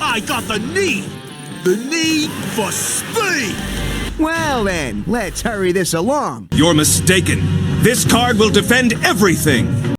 I got the need! The need for speed! Well then, let's hurry this along. You're mistaken. This card will defend everything.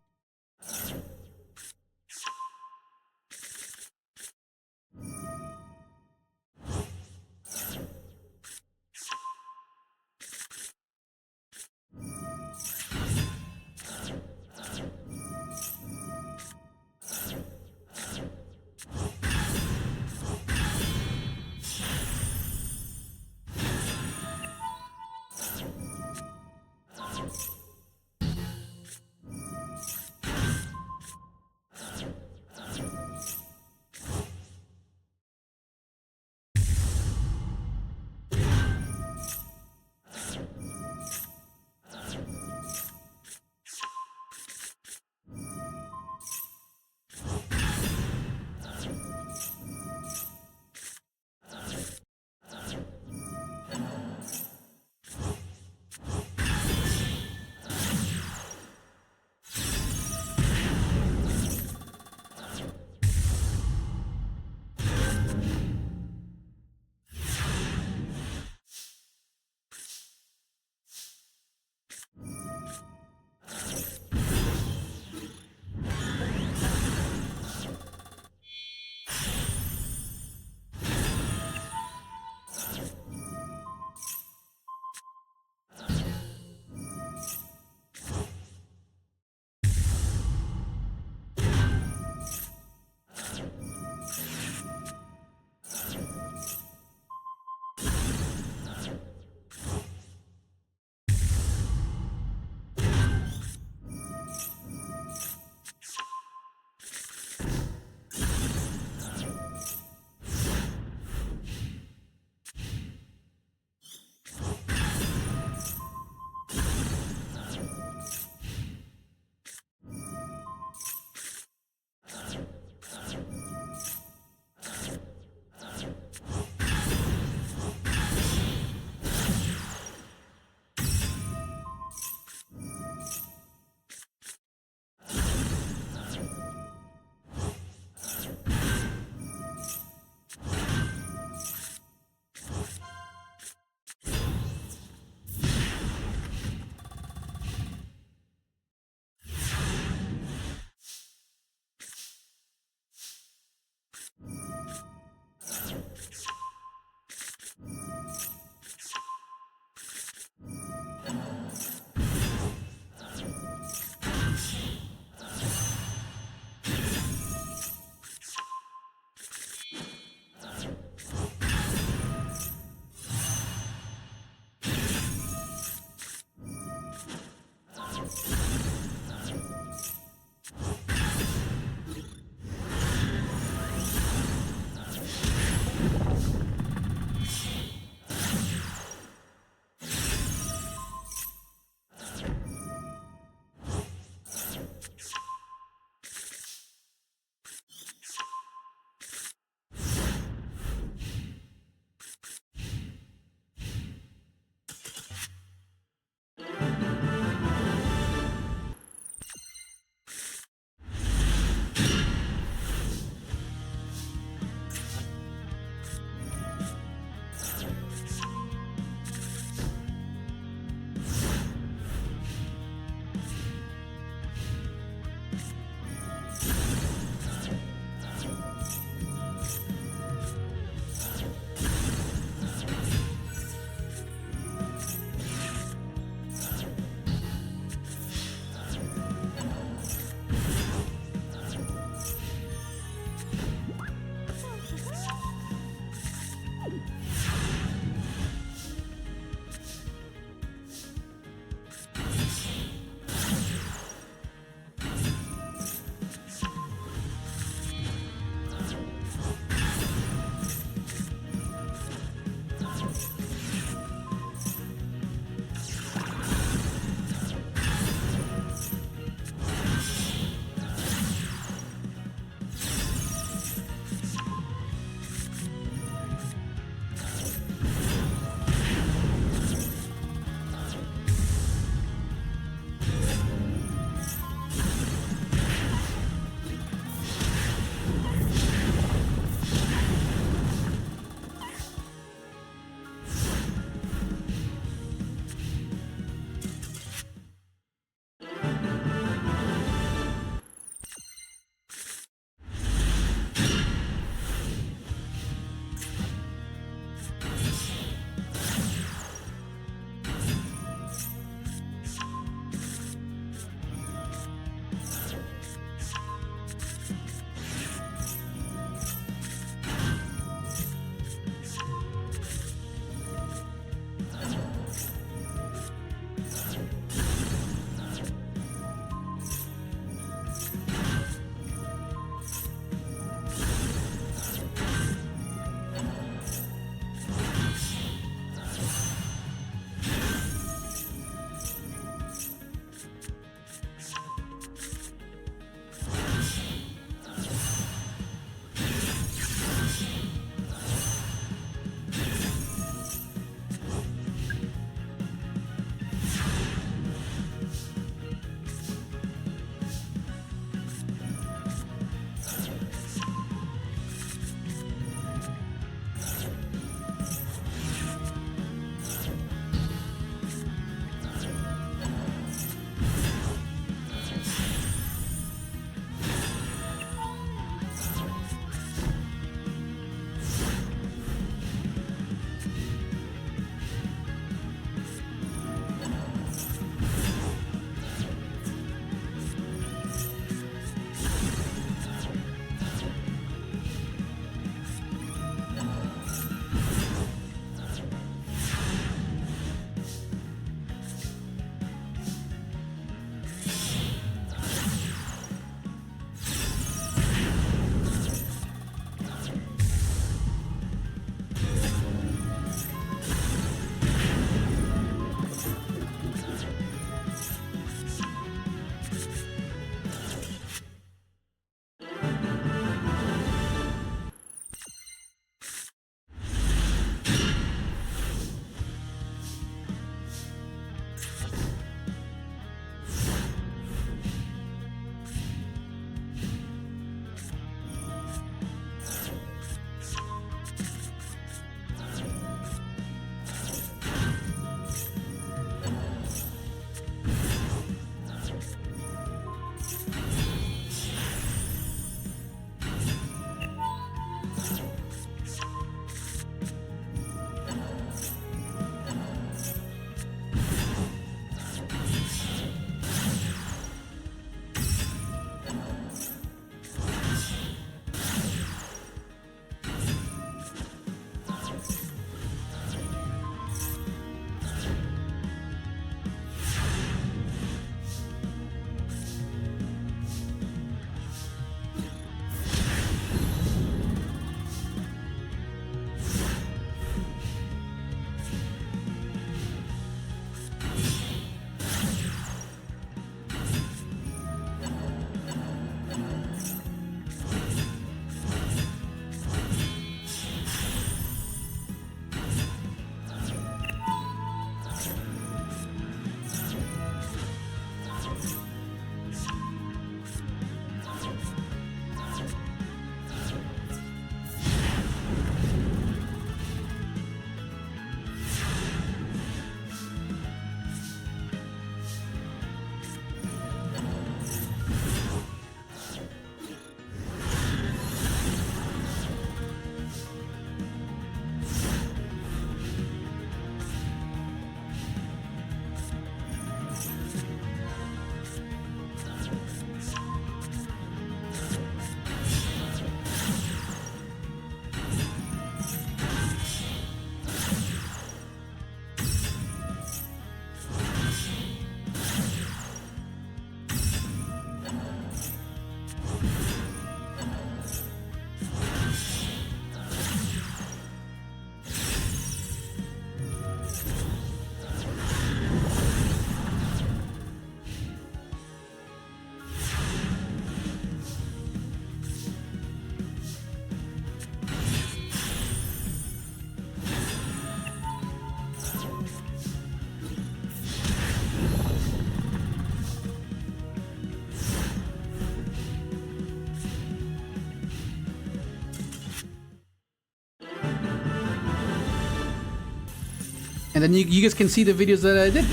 And then you guys can see the videos that I did.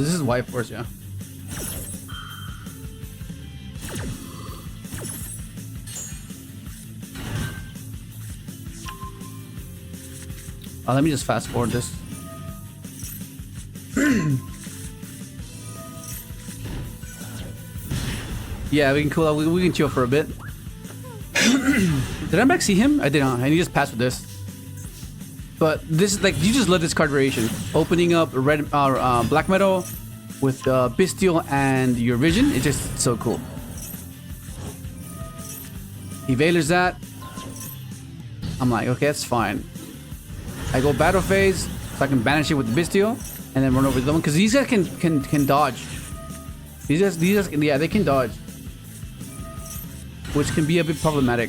This is White Force, yeah. Let me just fast forward this. Yeah, we can cool out. We can chill for a bit. Did I back see him? I did not. And he just passed with this. But this is like, you just love this card variation. Opening up red, black metal with Bystial and your vision. It's just so cool. He Valors that. I'm like, okay, that's fine. I go battle phase, so I can banish it with the Bystial, and then run over the one. Because these guys can dodge. These guys, yeah, they can dodge. Which can be a bit problematic.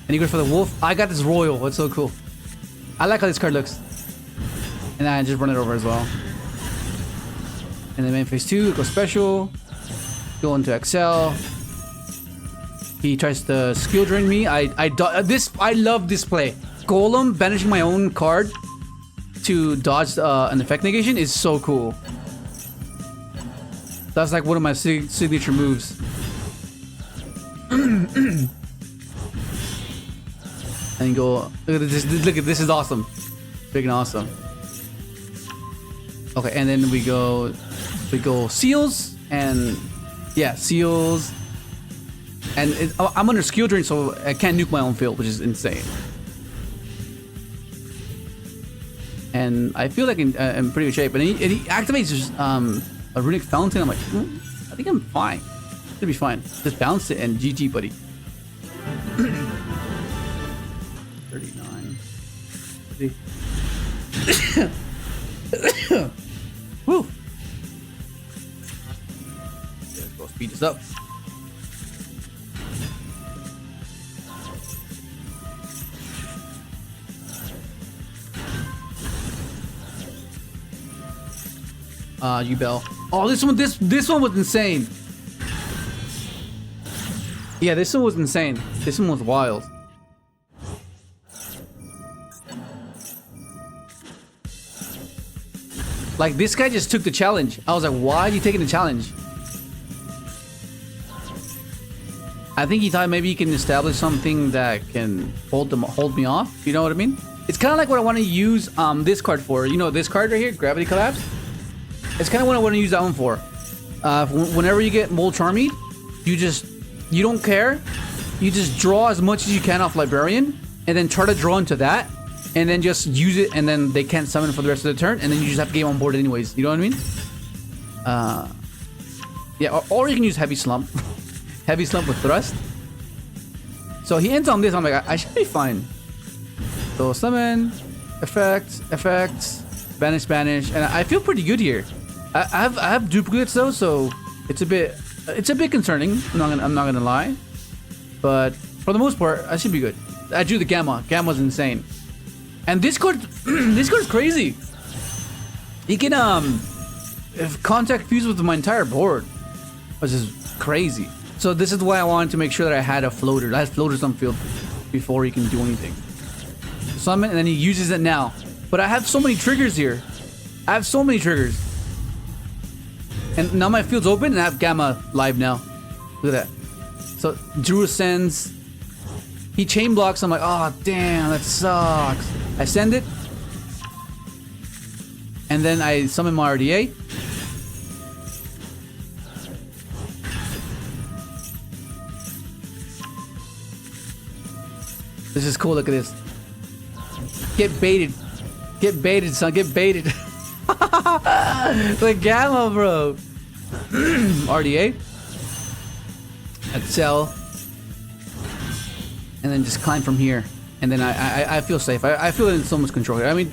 And he goes for the wolf. I got this royal. It's so cool. I like how this card looks. And then I just run it over as well. And then main phase 2, go special. Go into XL. He tries to skill drain me. I love this play. Golem banishing my own card to dodge an effect negation is so cool. That's like one of my signature moves. And go, look at this, this is awesome. Freaking awesome. Okay, and then we go seals, and yeah, seals. And I'm under skill drain, so I can't nuke my own field, which is insane. And I feel like I'm in pretty good shape. And he activates a runic fountain. I'm like, I think I'm fine. Should be fine. Just bounce it and GG, buddy. 39. Woo! Let's go speed this up. Yubel. Oh, this one was insane. Yeah, this one was insane. This one was wild. Like, this guy just took the challenge. I was like, why are you taking the challenge? I think he thought maybe he can establish something that can hold me off. You know what I mean? It's kind of like what I want to use this card for. You know, this card right here, Gravity Collapse. It's kind of what I want to use that one for. Whenever you get Mold Charmy, you don't care. You just draw as much as you can off Librarian, and then try to draw into that, and then just use it, and then they can't summon for the rest of the turn, and then you just have to game on board anyways. You know what I mean? Yeah, or you can use Heavy Slump. Heavy Slump with Thrust. So he ends on this. I'm like, I should be fine. So summon, effects, banish, and I feel pretty good here. I have duplicates though, so it's a bit concerning. I'm not gonna lie, but for the most part, I should be good. I drew the Gamma. Gamma's insane, and this card is crazy. He can contact fuse with my entire board, which is crazy. So this is why I wanted to make sure that I had a floater. I had floaters on field before he can do anything. Summon, and then he uses it now. But I have so many triggers here. I have so many triggers. And now my field's open and I have Gamma live now. Look at that. So Drew ascends. He chain blocks. I'm like, oh damn, that sucks. I send it. And then I summon my RDA. This is cool, look at this. Get baited. Get baited, son. Get baited. The Gamma, bro. RDA. Excel. And then just climb from here. And then I feel safe. I feel in so much control here. I mean,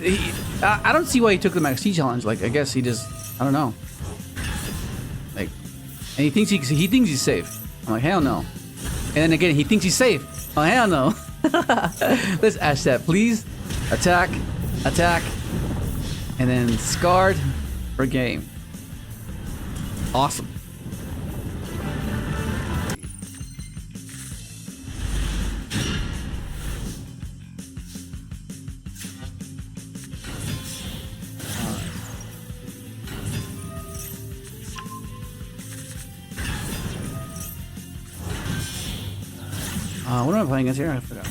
I don't see why he took the MAXX challenge. Like, I guess he just, I don't know. Like, and he thinks he's safe. I'm like, hell no. And then again, he thinks he's safe. Oh, hell no. Let's ash that, please. Attack. Attack. And then scarred for game. Awesome. What am I playing against here? I forgot.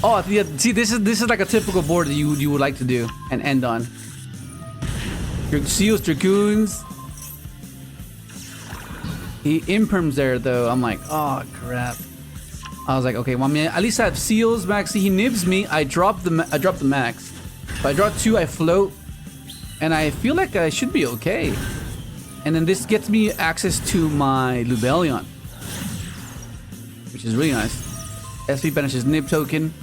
Oh, yeah. See, this is like a typical board that you would like to do and end on. Your Seals, Dragoons. He imperms there though. I'm like, oh crap. I was like, okay, well, I mean, at least I have Seals, Max. See, he nibs me. I drop the Max. If I draw 2, I float, and I feel like I should be okay. And then this gets me access to my Yubel, which is really nice. SP banishes nib token.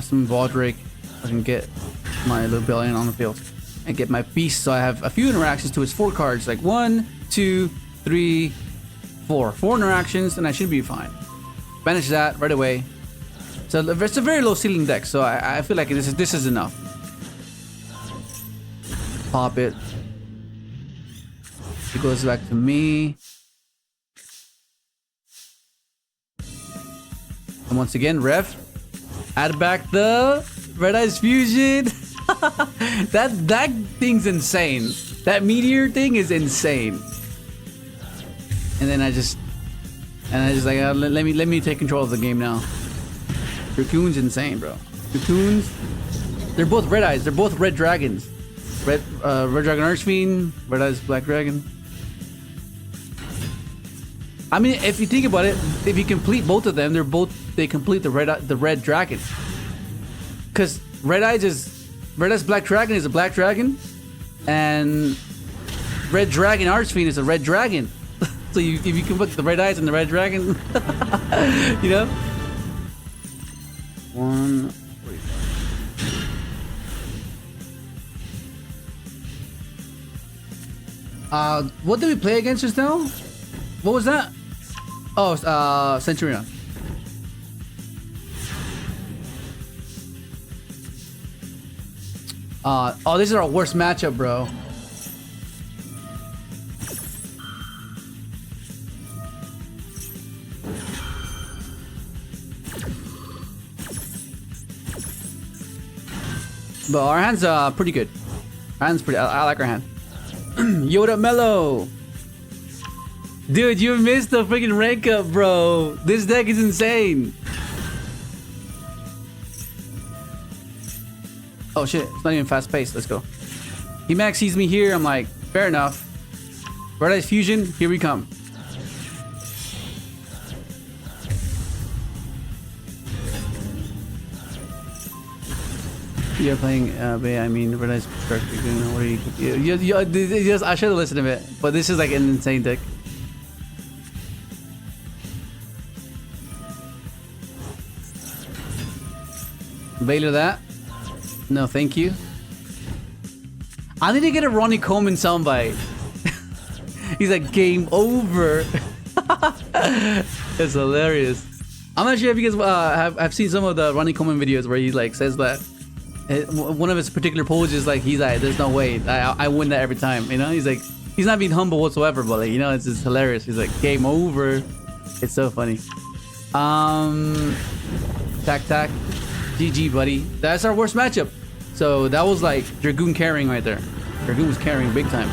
Some Valdrake. I can get my Yubel on the field and get my beast. So I have a few interactions to his 4 cards, like 1, 2, 3, 4. 4 interactions, and I should be fine. Banish that right away. So it's a very low ceiling deck, so I feel like this is enough. Pop it. It goes back to me. And once again, Rev. Add back the Red Eyes Fusion. that thing's insane. That meteor thing is insane. And then I just like let me take control of the game now. Dragoon's insane, bro. Dragoons, they're both red eyes. They're both red dragons. Red dragon Archfiend, red eyes black dragon. I mean, if you think about it, if you complete both of them, they complete the red dragon. Cause red eyes black dragon is a black dragon, and red dragon Archfiend is a red dragon. So if you can put the red eyes and the red dragon, you know. 1. What did we play against just now? What was that? Oh, Centur-ion. Oh, this is our worst matchup, bro. But our hand's pretty good. Our hand's pretty. I like our hand. Yoda Mellow. Dude, you missed the freaking rank up, bro. This deck is insane. Oh shit, it's not even fast paced. Let's go. He Max sees me here. I'm like, fair enough. Red Eyes Fusion, here we come. You're playing, I mean, Red Eyes. What are you? I should have listened to it, but this is like an insane deck. Baylor that. No, thank you. I need to get a Ronnie Coleman soundbite. He's like, game over. It's hilarious. I'm not sure if you guys have seen some of the Ronnie Coleman videos where he like says that one of his particular poses, like he's like, there's no way I win that every time. You know, he's like, he's not being humble whatsoever, but like, you know, it's just hilarious. He's like, game over. It's so funny. Tac. GG, buddy. That's our worst matchup. So that was like Dragoon carrying right there. Dragoon was carrying big time.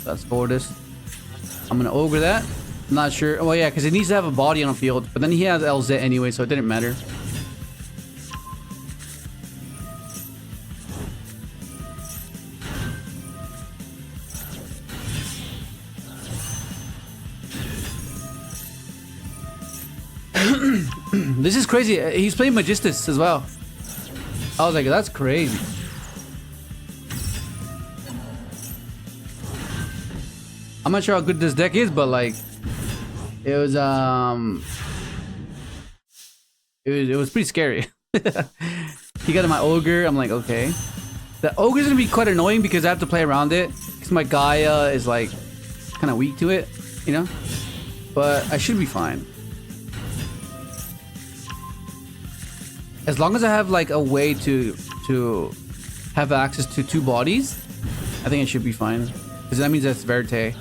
Fast forward this. I'm gonna ogre that. I'm not sure. Oh yeah, because it needs to have a body on the field. But then he has LZ anyway, so it didn't matter. This is crazy. He's playing Magistus as well. I was like, that's crazy. I'm not sure how good this deck is, but like, it was pretty scary. He got my ogre. I'm like, okay. The ogre's gonna be quite annoying because I have to play around it. Because my Gaia is like kind of weak to it, you know. But I should be fine. As long as I have like a way to have access to 2 bodies, I think it should be fine. Because that means that's Verte.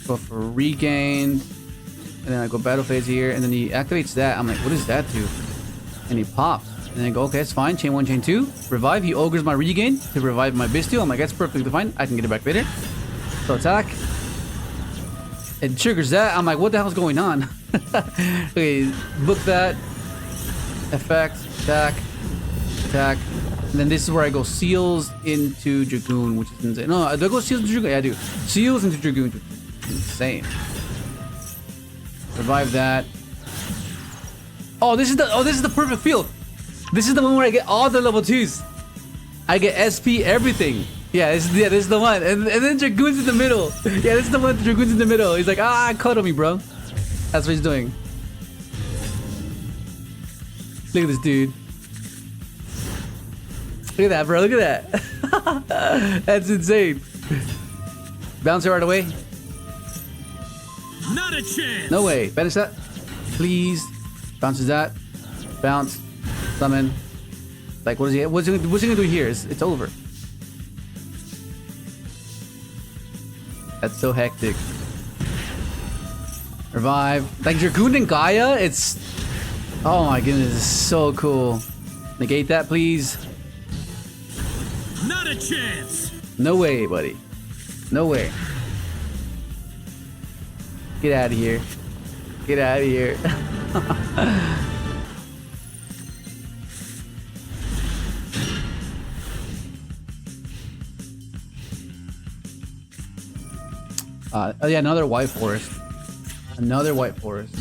Go for regained. And then I go battle phase here. And then he activates that. I'm like, what does that do? And he pops. And then I go, okay, it's fine. Chain 1, chain 2. Revive. He ogres my regain to revive my Bystial. I'm like, that's perfectly fine. I can get it back later. So attack. It triggers that. I'm like, what the hell's going on? Okay, book that. Effect. Attack. Attack. And then this is where I go seals into Dragoon, which is insane. No, do I go seals into Dragoon? Yeah, I do. Seals into Dragoon, which is insane. Revive that. Oh, this is the perfect field. This is the one where I get all the level 2s. I get SP everything. Yeah, this is the one. And then Dragoon's in the middle. Yeah, this is the one. Dragoon's in the middle. He's like, cuddle me, bro. That's what he's doing. Look at this dude. Look at that, bro. Look at that. That's insane. Bounce her right away. Not a chance. No way. Banish that. Please. Bounces that. Bounce. Summon. Like, what's he gonna do here? It's over. That's so hectic. Revive. Like Dragoon and Gaia, it's... Oh my goodness, it's so cool. Negate that, please. Not a chance. No way, buddy. No way. Get out of here. Get out of here. Oh yeah, another white forest. Another white forest.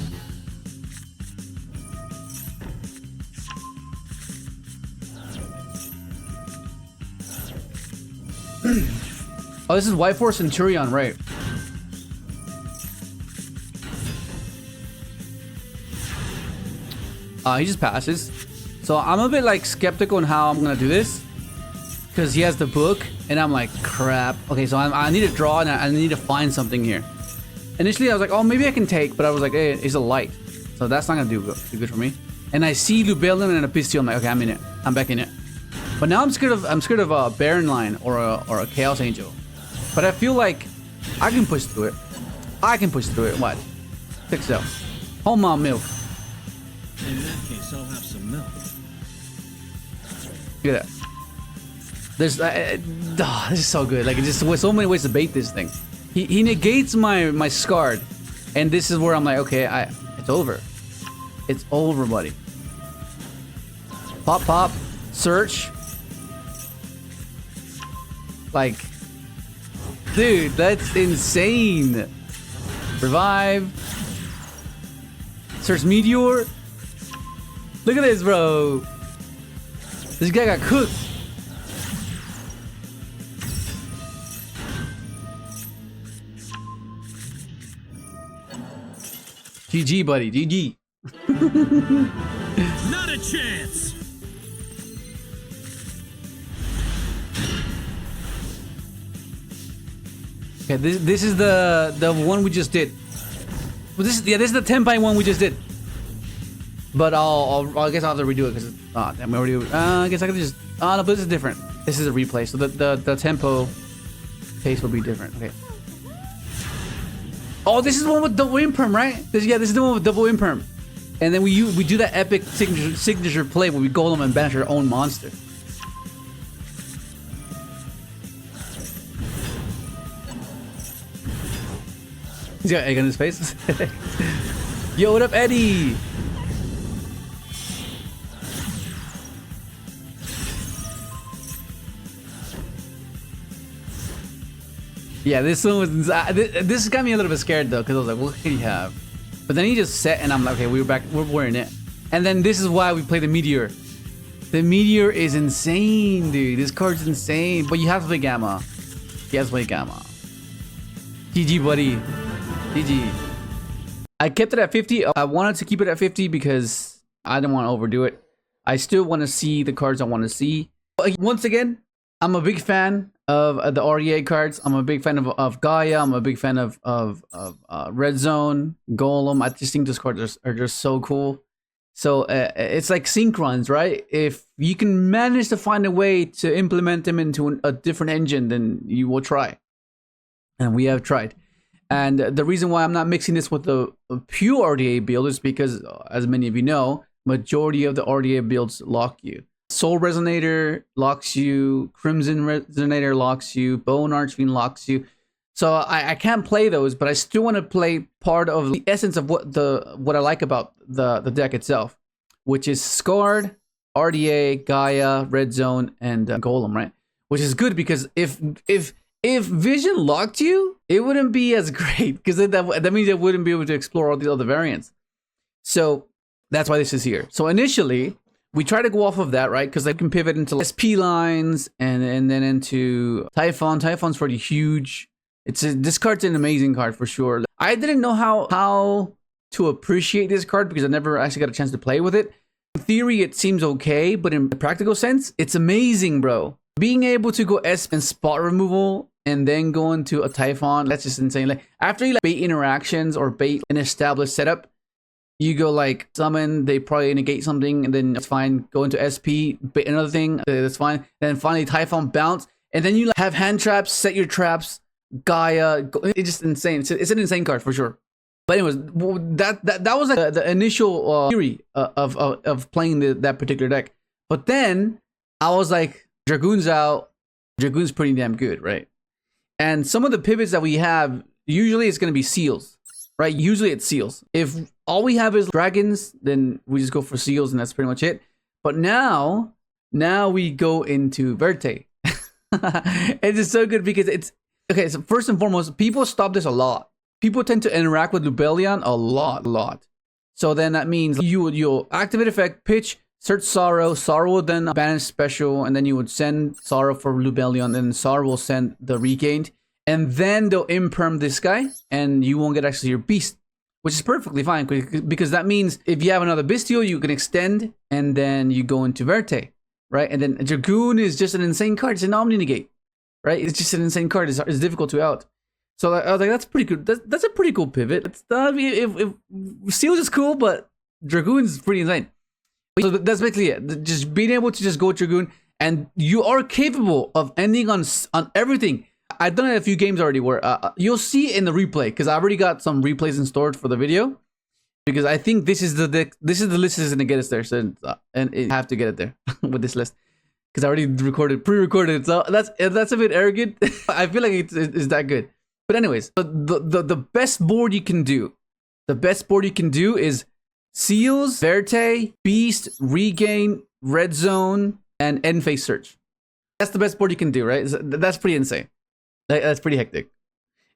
Oh, this is white forest Centur-ion, right? He just passes. So I'm a bit like skeptical on how I'm gonna do this. Because he has the book, and I'm like, crap. Okay, so I need to draw, and I need to find something here. Initially, I was like, oh, maybe I can take, but I was like, hey, it's a light. So that's not gonna do good for me. And I see Yubel and a Bystial. I'm like, okay, I'm in it. I'm back in it. But now I'm scared of a Baron line or a Chaos Angel. But I feel like I can push through it. I can push through it. What? Fix up. Home mom milk. In that case, I'll have some milk. Look at that. There's this is so good. Like, it's just so many ways to bait this thing. He negates my Scarred, and this is where I'm like, okay, it's over. It's over, buddy. Pop, pop, search. Like, dude, that's insane. Revive. Search Meteor. Look at this, bro. This guy got cooked. GG, buddy. GG. Not a chance. Okay, this is the one we just did. Well, this is the Tenpai one we just did. But I guess I'll have to redo it because damn, we already. I guess I could just. No, but this is different. This is a replay, so the tempo pace will be different. Okay. Oh, this is the one with double imperm, right? This is the one with double imperm. And then we do that epic signature play where we golem and banish our own monster. He's got egg on his face. Yo, what up, Eddie? Yeah, this one was. This got me a little bit scared though, because I was like, "What can he have?" But then he just set, and I'm like, "Okay, we're in it." And then this is why we play the Meteor. The Meteor is insane, dude. This card's insane, but you have to play Gamma. You have to play Gamma. GG, buddy. GG. I kept it at 50. I wanted to keep it at 50 because I didn't want to overdo it. I still want to see the cards I want to see. But once again, I'm a big fan of the REA cards. I'm a big fan of Gaia. I'm a big fan of Red Zone, Golem. I just think those cards are just so cool. So it's like synchrons, right? If you can manage to find a way to implement them into a different engine, then you will try. And we have tried. And the reason why I'm not mixing this with the pure RDA build is because, as many of you know, majority of the RDA builds lock you. Soul Resonator locks you, Crimson Resonator locks you, Bone Archfiend locks you. So I can't play those, but I still want to play part of the essence of what I like about the deck itself, which is Scarred, RDA, Gaia, Red Zone, and Golem, right? Which is good because if Vision locked you, it wouldn't be as great because that means it wouldn't be able to explore all the other variants. So that's why this is here. So initially, we try to go off of that, right? Because I can pivot into SP lines and then into TY-PHON. TY-PHON's pretty huge. This card's an amazing card for sure. I didn't know how to appreciate this card because I never actually got a chance to play with it. In theory, it seems okay, but in the practical sense, it's amazing, bro. Being able to go SP and spot removal and then go into a TY-PHON, that's just insane. Like after you bait interactions or bait an established setup, you go like summon, they probably negate something, and then it's fine. Go into SP, bait another thing, that's fine. Then finally TY-PHON bounce, and then you have hand traps, set your traps, Gaia. It's just insane. It's an insane card for sure. But anyways, that was like the initial theory of playing that particular deck. But then I was like, Dragoon's out. Dragoon's pretty damn good, right? And some of the pivots that we have, usually it's going to be seals, right? Usually it's seals. If all we have is dragons, then we just go for seals and that's pretty much it. But now we go into Verte. It's just so good because it's, okay, so first and foremost, people stop this a lot. People tend to interact with Lubellion a lot. So then that means you'll activate effect, pitch, search Sorrow. Sorrow will then banish special, and then you would send Sorrow for Lubellion, and Sorrow will send the regained. And then they'll imperm this guy, and you won't get access to your beast, which is perfectly fine, because that means if you have another Bystial, you can extend, and then you go into Verte, right? And then Dragoon is just an insane card. It's an Omni Negate, right? It's just an insane card. It's difficult to out. So I was like, that's pretty good. That's a pretty cool pivot. It's if Seals is cool, but Dragoon's pretty insane. So that's basically it. Just being able to just go Dragoon, and you are capable of ending on everything. I've done it a few games already where you'll see in the replay, because I already got some replays in store for the video, because I think this is the list that's gonna get us there. So and you have to get it there with this list, because I already pre-recorded it. So that's a bit arrogant. I feel like it's that good. But anyways, the best board you can do, is Seals, Verte, Beast, Regain, Red Zone, and End Phase Search. That's the best board you can do, right? That's pretty insane. That's pretty hectic.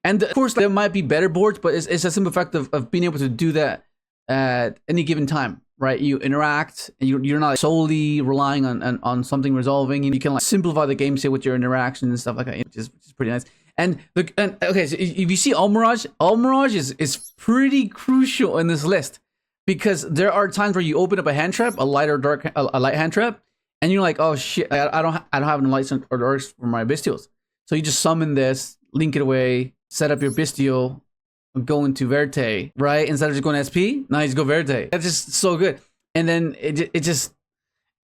And of course, there might be better boards, but it's a simple fact of being able to do that at any given time, right? You interact, and you're not solely relying on something resolving. You can like simplify the game state with your interactions and stuff like that, which is pretty nice. And okay, so if you see Almirage is pretty crucial in this list, because there are times where you open up a hand trap, a light or dark, a light hand trap, and you're like, oh shit, I don't have any lights or darks for my Bystials. So you just summon this, link it away, set up your Bystial, go into Verte, right? Instead of just going SP, now you just go Verte. That's just so good. And then it just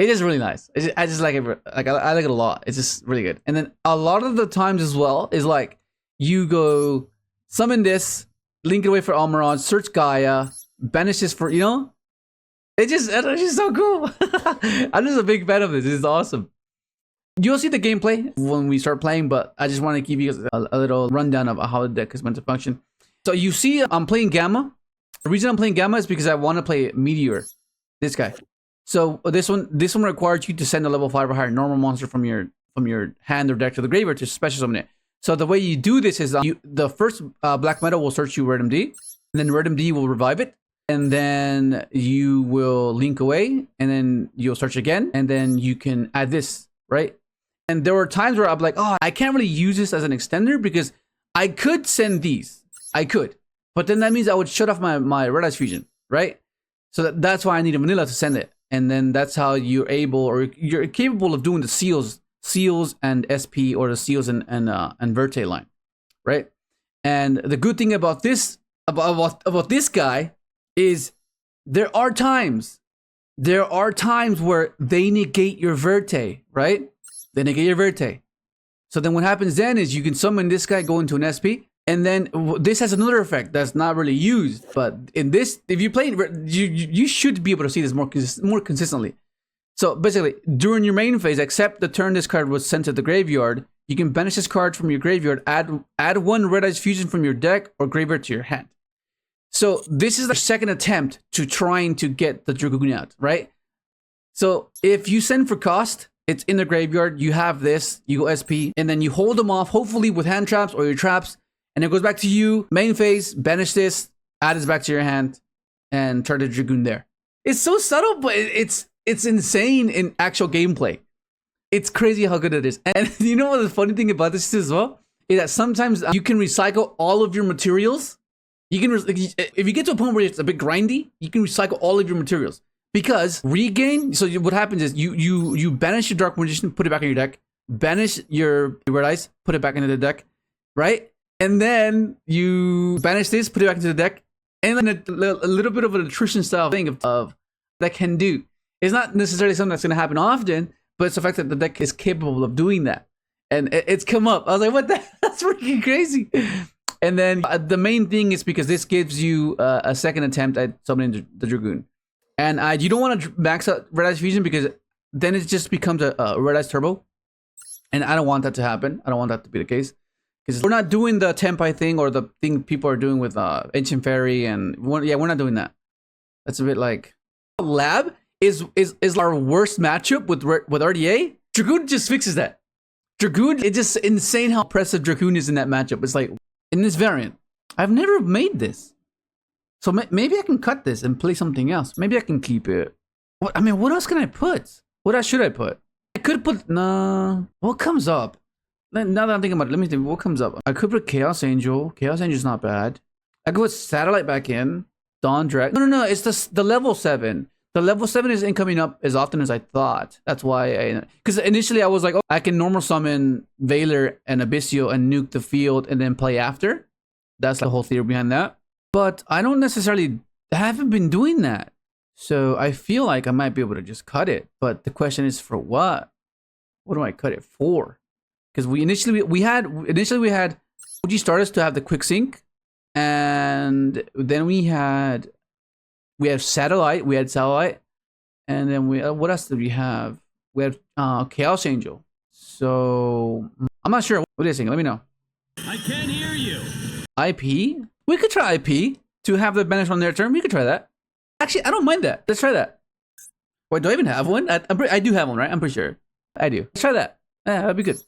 really nice. I just like it. Like I like it a lot. It's just really good. And then a lot of the times as well is like you go summon this, link it away for Almirage, search Gaia, banish this for, it's just so cool. I'm just a big fan of this. This is awesome. You'll see the gameplay when we start playing, but I just want to give you a little rundown of how the deck is meant to function. So you see, I'm playing Gamma. The reason I'm playing Gamma is because I want to play Meteor, this guy. So this one requires you to send a level 5 or higher normal monster from your hand or deck to the graveyard to special summon it. So the way you do this is the first black metal will search you Red MD, and then Red MD will revive it, and then you will link away, and then you'll search again, and then you can add this, right? And there were times where I'm like, oh, I can't really use this as an extender because I could send these. I could. But then that means I would shut off my Red Eyes Fusion, right? So that's why I need a vanilla to send it. And then that's how you're able, or you're capable of doing the seals and SP, or the seals and Verte line, right? And the good thing about this guy is there are times where they negate your Verte, right? They negate your Verte. So then what happens then is you can summon this guy, go into an SP, and then this has another effect that's not really used. But in this, if you play, you should be able to see this more consistently. So basically, during your main phase, except the turn this card was sent to the graveyard, you can banish this card from your graveyard, add one Red Eyes Fusion from your deck or graveyard to your hand. So this is the second attempt to trying to get the Dragoon out, right? So if you send for cost, it's in the graveyard, you have this, you go SP, and then you hold them off, hopefully with hand traps or your traps, and it goes back to you, main phase, banish this, add this back to your hand, and turn the Dragoon there. It's so subtle, but it's insane in actual gameplay. It's crazy how good it is. And you know what the funny thing about this is as well? Is that sometimes you can recycle all of your materials. You can, if you get to a point where it's a bit grindy, you can recycle all of your materials. Because regain, so what happens is you banish your Dark Magician, put it back in your deck. Banish your Red Eyes, put it back into the deck, right? And then you banish this, put it back into the deck. And then a little bit of an attrition style thing of that can do. It's not necessarily something that's going to happen often, but it's the fact that the deck is capable of doing that. And it's come up. I was like, what the? That's freaking crazy. And then the main thing is because this gives you a second attempt at summoning the Dragoon. And you don't want to max out Red Eyes Fusion because then it just becomes a Red Eyes Turbo. And I don't want that to happen. I don't want that to be the case. Because we're not doing the Tenpai thing or the thing people are doing with Ancient Fairy. And we're not doing that. That's a bit like... Lab is our worst matchup with RDA. Dragoon just fixes that. Dragoon, it's just insane how impressive Dragoon is in that matchup. It's like, in this variant, I've never made this. So maybe I can cut this and play something else. Maybe I can keep it. What else can I put? What else should I put? I could put, nah. What comes up? Now that I'm thinking about it, let me think, what comes up? I could put Chaos Angel. Chaos Angel's not bad. I could put Satellite back in. Dawn Drag. No, it's the level 7. The level 7 isn't coming up as often as I thought. That's why because initially I was like, oh, I can normal summon Veiler and Bystial and nuke the field and then play after. That's the whole theory behind that. But I haven't been doing that. So I feel like I might be able to just cut it. But the question is for what? What do I cut it for? Because initially we had OG Stardust to have the quick sync. And then we had Satellite, and then what else did we have? We had Chaos Angel. So I'm not sure. What do you think? Let me know. I can't hear you. IP? We could try IP to have the banish on their turn. We could try that. Actually, I don't mind that. Let's try that. Wait, do I even have one? I do have one, right? I'm pretty sure. I do. Let's try that. Yeah, that'd be good.